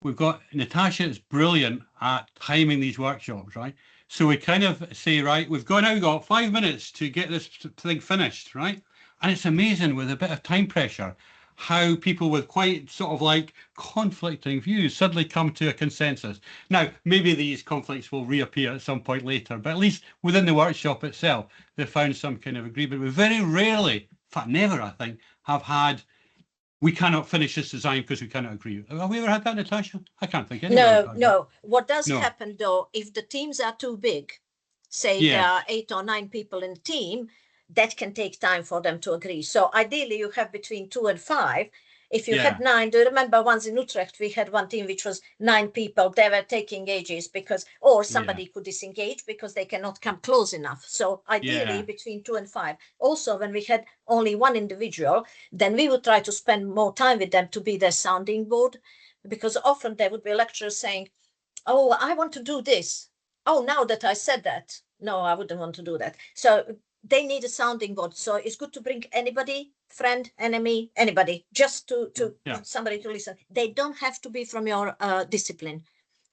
We've got Nataša is brilliant at timing these workshops, right? So we kind of say, right, we've got 5 minutes to get this thing finished, right? And it's amazing with a bit of time pressure how people with quite sort of like conflicting views suddenly come to a consensus. Now, maybe these conflicts will reappear at some point later, but at least within the workshop itself, they found some kind of agreement. We very rarely, in fact, never, I think, have had we cannot finish this design because we cannot agree. Have we ever had that, Natasha? I can't think. Anyone No. What does happen though, if the teams are too big, say there are 8 or 9 people in a team, that can take time for them to agree. So ideally you have between 2 and 5. If you had 9, do you remember once in Utrecht, we had one team which was 9 people. They were taking ages because, or somebody could disengage because they cannot come close enough. So ideally between 2 and 5. Also, when we had only one individual, then we would try to spend more time with them to be their sounding board, because often there would be lecturers saying, oh, I want to do this. Oh, now that I said that, no, I wouldn't want to do that. So they need a sounding board. So it's good to bring anybody, friend, enemy, anybody, just to somebody to listen. They don't have to be from your discipline.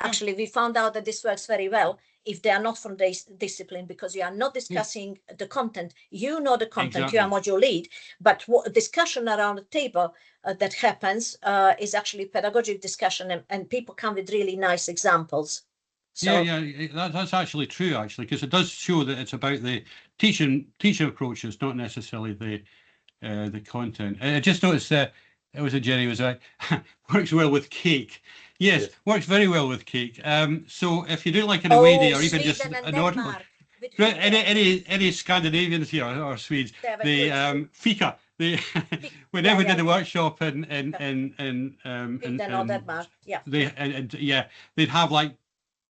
Actually, we found out that this works very well if they are not from this discipline, because you are not discussing the content. You know the content, you are module lead, but what discussion around the table that happens is actually pedagogic discussion, and people come with really nice examples. So, that's actually true, because it does show that it's about the teaching approaches, not necessarily the content. I just noticed that it was Jenny was like, works well with cake. Yes, works very well with cake. So if you do like an away day or even just an order, any Scandinavians here or Swedes, the fika. Whenever we did the workshop in Denmark, they'd have like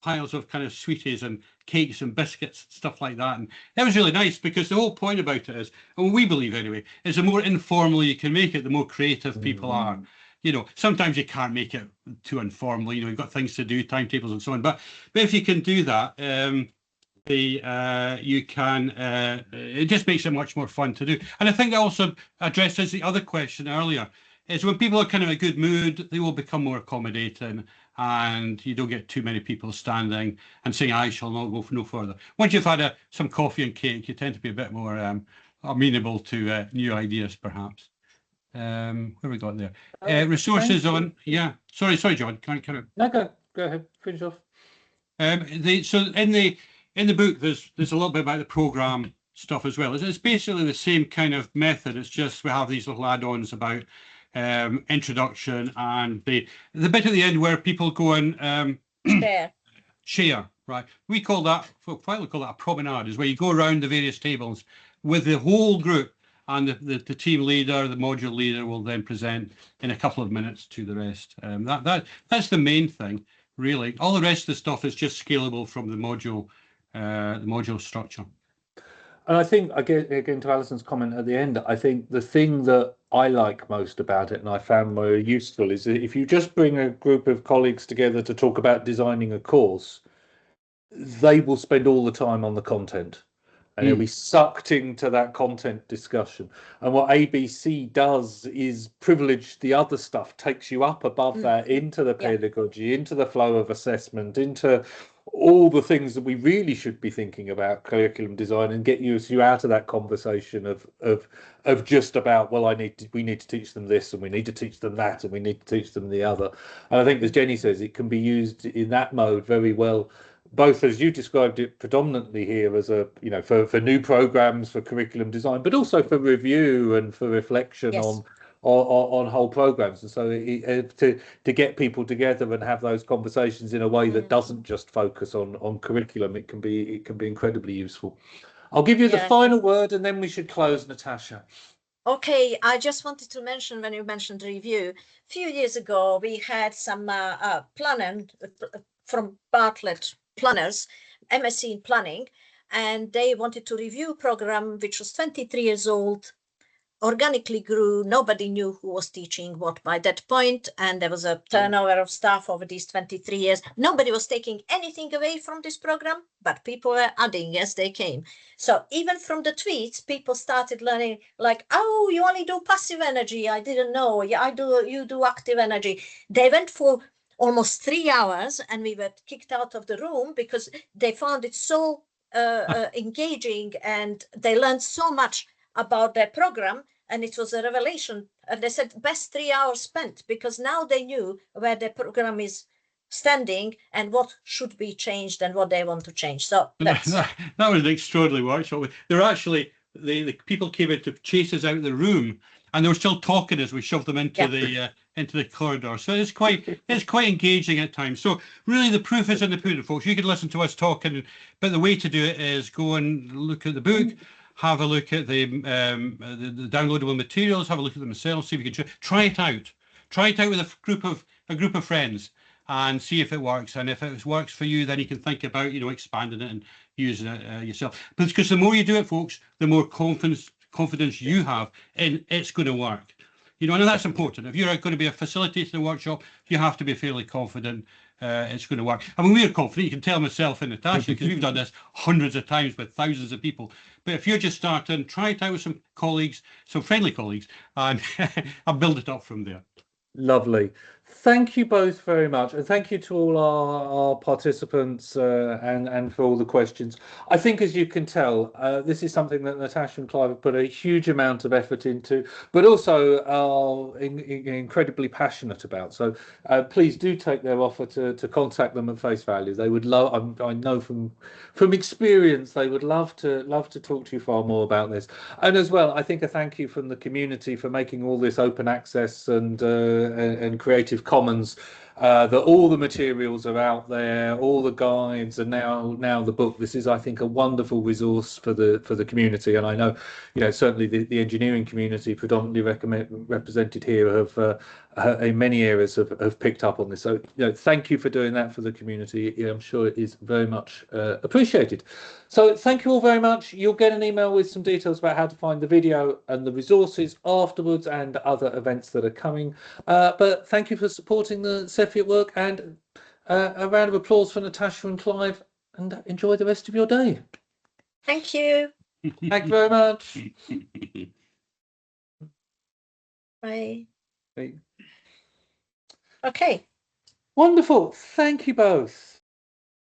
piles of kind of sweeties and cakes and biscuits, stuff like that. And that was really nice, because the whole point about it is, and we believe anyway, is the more informal you can make it, the more creative people are. You know, sometimes you can't make it too informal, you know, you've got things to do, timetables and so on. But if you can do that, you can, it just makes it much more fun to do. And I think that also addresses the other question earlier, is when people are kind of in a good mood, they will become more accommodating, and you don't get too many people standing and saying, I shall not go no further. Once you've had some coffee and cake, you tend to be a bit more amenable to new ideas, perhaps. Where have we got there? Resources on, sorry, John, can I? No, go ahead, finish off. So in the book, there's a little bit about the programme stuff as well. It's basically the same kind of method. It's just we have these little add-ons about introduction and the bit at the end where people go and share, right? We call that, a promenade, is where you go around the various tables with the whole group, and the team leader, the module leader, will then present in a couple of minutes to the rest. That's the main thing, really. All the rest of the stuff is just scalable from the module structure. And I think, again, to Alison's comment at the end, I think the thing that I like most about it, and I found very useful, is that if you just bring a group of colleagues together to talk about designing a course, they will spend all the time on the content, and they'll be sucked into that content discussion. And what ABC does is privilege the other stuff, takes you up above that into the pedagogy, into the flow of assessment, into all the things that we really should be thinking about curriculum design, and get you out of that conversation of just about, well, we need to teach them this, and we need to teach them that, and we need to teach them the other. And I think, as Jenny says, it can be used in that mode very well, both as you described it predominantly here as a, you know, for new programs, for curriculum design, but also for review and for reflection on whole programs. And so to get people together and have those conversations in a way that doesn't just focus on curriculum, it can be incredibly useful. I'll give you the final word, and then we should close, Natasha. Okay, I just wanted to mention, when you mentioned review, a few years ago we had some planning from Bartlett planners, MSc in planning, and they wanted to review a program which was 23 years old, organically grew. Nobody knew who was teaching what by that point, and there was a turnover of staff over these 23 years. Nobody was taking anything away from this program, but people were adding as they came. So even from the tweets, people started learning, like, oh, you only do passive energy, I didn't know. Yeah, you do active energy. They went for almost 3 hours, and we were kicked out of the room because they found it so engaging, and they learned so much about their program, and it was a revelation. And they said best 3 hours spent, because now they knew where their program is standing and what should be changed and what they want to change. So that was an extraordinary workshop. They're actually the people came in to chase us out of the room, and they were still talking as we shoved them into the corridor. So it's quite engaging at times. So really, the proof is in the pudding, folks. You can listen to us talking, but the way to do it is go and look at the book, have a look at the downloadable materials, have a look at them themselves, see if you can try it out. Try it out with a group of friends and see if it works. And if it works for you, then you can think about, you know, expanding it and using it yourself. But because the more you do it, folks, the more confidence you have in it's going to work. You know, and that's important. If you're going to be a facilitator in a workshop, you have to be fairly confident it's going to work. I mean, we're confident. You can tell myself and Nataša, because we've done this hundreds of times with thousands of people. But if you're just starting, try it out with some colleagues, some friendly colleagues, and I'll build it up from there. Lovely. Thank you both very much, and thank you to all our participants and for all the questions. I think, as you can tell, this is something that Nataša and Clive have put a huge amount of effort into, but also are incredibly passionate about. So please do take their offer to contact them at face value. They would love. I know from experience they would love to talk to you far more about this. And as well, I think a thank you from the community for making all this open access and Creative Commons, that all the materials are out there, all the guides, and now the book. This is, I think, a wonderful resource for the community, and I know, you know, certainly the engineering community, predominantly represented here, have in many areas have picked up on this. So, you know, thank you for doing that for the community. Yeah, I'm sure it is very much appreciated. So thank you all very much. You'll get an email with some details about how to find the video and the resources afterwards and other events that are coming. But thank you for supporting the SEFI at Work, and a round of applause for Nataša and Clive, and enjoy the rest of your day. Thank you. Thank you very much. Bye. Bye. Okay. Wonderful. Thank you both.